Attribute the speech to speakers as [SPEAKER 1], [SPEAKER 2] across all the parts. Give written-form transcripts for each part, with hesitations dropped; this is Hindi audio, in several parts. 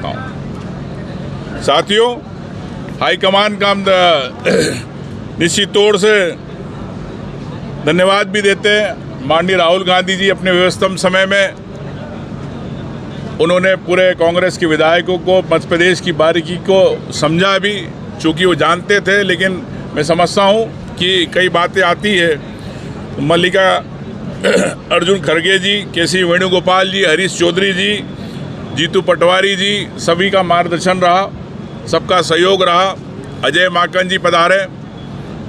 [SPEAKER 1] चाहता हूँ। साथियों, हाईकमान का हम निश्चित तौर से धन्यवाद भी देते हैं। माननीय राहुल गांधी जी अपने व्यस्तम समय में उन्होंने पूरे कांग्रेस के विधायकों को मध्य प्रदेश की बारीकी को समझा भी, चूँकि वो जानते थे, लेकिन मैं समझता हूँ कि कई बातें आती है। मल्लिका अर्जुन खड़गे जी, केसी वेणुगोपाल जी, हरीश चौधरी जी, जीतू पटवारी जी, सभी का मार्गदर्शन रहा, सबका सहयोग रहा। अजय माकन जी पधारे,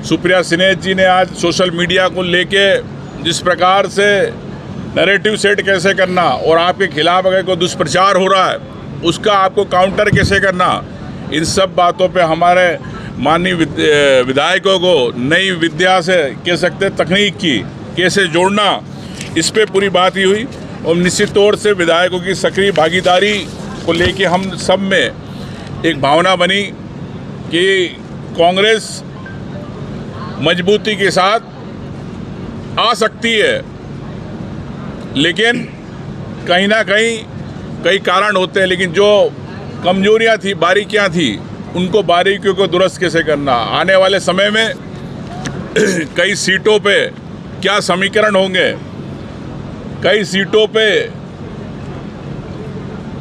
[SPEAKER 1] सुप्रिया सिन्हा जी ने आज सोशल मीडिया को लेके जिस प्रकार से नैरेटिव सेट कैसे करना और आपके खिलाफ अगर कोई दुष्प्रचार हो रहा है उसका आपको काउंटर कैसे करना, इन सब बातों पे हमारे माननीय विधायकों को नई विद्या से कह सकते तकनीक की कैसे जोड़ना, इस पे पूरी बात ही हुई। और निश्चित तौर से विधायकों की सक्रिय भागीदारी को लेके हम सब में एक भावना बनी कि कांग्रेस मजबूती के साथ आ सकती है, लेकिन कहीं ना कहीं कई कारण होते हैं, लेकिन जो कमजोरियां थी, बारीकियां थी, उनको बारीकियों को दुरुस्त कैसे करना। आने वाले समय में कई सीटों पे क्या समीकरण होंगे, कई सीटों पे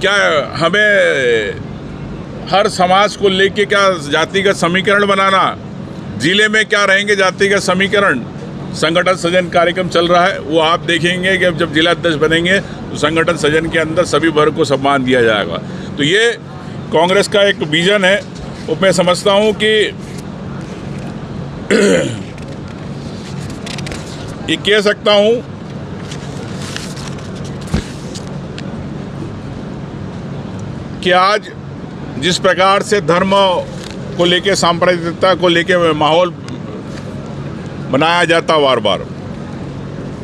[SPEAKER 1] क्या हमें हर समाज को लेके क्या जातिगत समीकरण बनाना, जिले में क्या रहेंगे जातिगत समीकरण। संगठन सृजन कार्यक्रम चल रहा है, वो आप देखेंगे कि जब जिला अध्यक्ष बनेंगे तो संगठन सृजन के अंदर सभी वर्ग को सम्मान दिया जाएगा। तो ये कांग्रेस का एक विजन है। वो मैं समझता हूँ कि ये कह सकता हूँ कि आज जिस प्रकार से धर्म को लेके, सांप्रदायिकता को लेके माहौल बनाया जाता बार बार,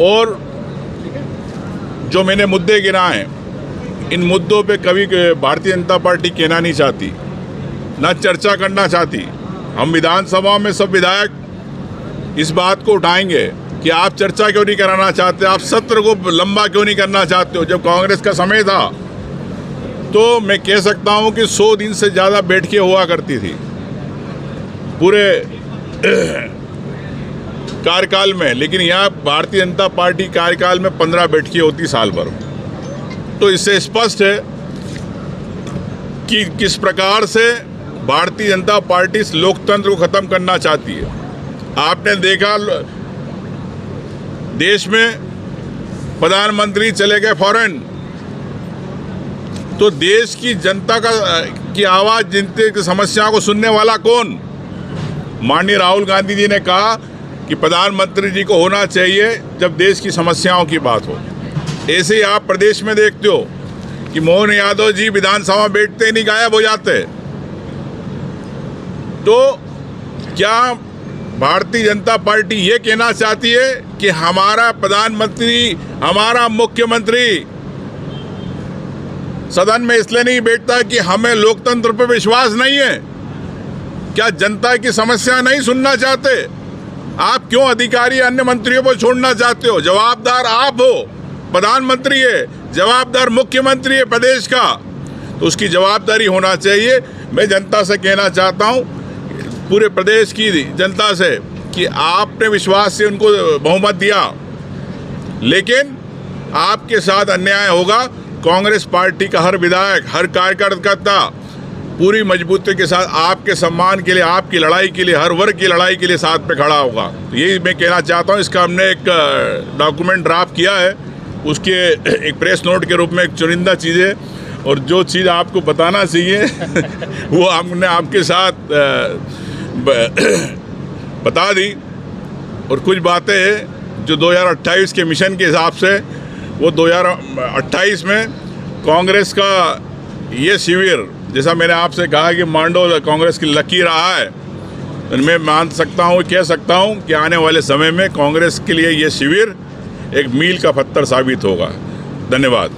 [SPEAKER 1] और जो मैंने मुद्दे गिनाए, इन मुद्दों पे कभी भारतीय जनता पार्टी कहना नहीं चाहती, न चर्चा करना चाहती। हम विधानसभा में सब विधायक इस बात को उठाएंगे कि आप चर्चा क्यों नहीं कराना चाहते, आप सत्र को लंबा क्यों नहीं करना चाहते हो। जब कांग्रेस का समय था तो मैं कह सकता हूं कि 100 दिन से ज़्यादा बैठकें हुआ करती थी पूरे कार्यकाल में, लेकिन यहाँ भारतीय जनता पार्टी कार्यकाल में 15 बैठकें होती साल भर। तो इससे स्पष्ट है कि किस प्रकार से भारतीय जनता पार्टी इस लोकतंत्र को खत्म करना चाहती है। आपने देखा देश में प्रधानमंत्री चले गए फॉरेन, तो देश की जनता की आवाज़, जनता की समस्याओं को सुनने वाला कौन। माननीय राहुल गांधी जी ने कहा कि प्रधानमंत्री जी को होना चाहिए जब देश की समस्याओं की बात हो। ऐसे ही आप प्रदेश में देखते हो कि मोहन यादव जी विधानसभा में बैठते ही नहीं, गायब हो जाते। तो क्या भारतीय जनता पार्टी ये कहना चाहती है कि हमारा प्रधानमंत्री, हमारा मुख्यमंत्री सदन में इसलिए नहीं बैठता कि हमें लोकतंत्र पर विश्वास नहीं है? क्या जनता की समस्या नहीं सुनना चाहते? आप क्यों अधिकारी अन्य मंत्रियों को छोड़ना चाहते हो? जवाबदार आप हो, प्रधानमंत्री है, जवाबदार मुख्यमंत्री है प्रदेश का, तो उसकी जवाबदारी होना चाहिए। मैं जनता से कहना चाहता हूं, पूरे प्रदेश की जनता से, कि आपने विश्वास से उनको बहुमत दिया, लेकिन आपके साथ अन्याय होगा। कांग्रेस पार्टी का हर विधायक, हर कार्यकर्ता पूरी मजबूती के साथ आपके सम्मान के लिए, आपकी लड़ाई के लिए, हर वर्ग की लड़ाई के लिए साथ पे खड़ा होगा। तो यही मैं कहना चाहता हूँ। इसका हमने एक डॉक्यूमेंट ड्राफ्ट किया है, उसके एक प्रेस नोट के रूप में एक चुनिंदा चीज़ें, और जो चीज़ आपको बताना चाहिए वो हमने आपके साथ बता दी। और कुछ बातें हैं जो 2028 के मिशन के हिसाब से, वो 2028 में कांग्रेस का ये शिविर, जैसा मैंने आपसे कहा कि मांडो कांग्रेस की लकीर रहा है, तो मैं मान सकता हूँ, कह सकता हूँ कि आने वाले समय में कांग्रेस के लिए ये शिविर एक मील का पत्थर साबित होगा। धन्यवाद।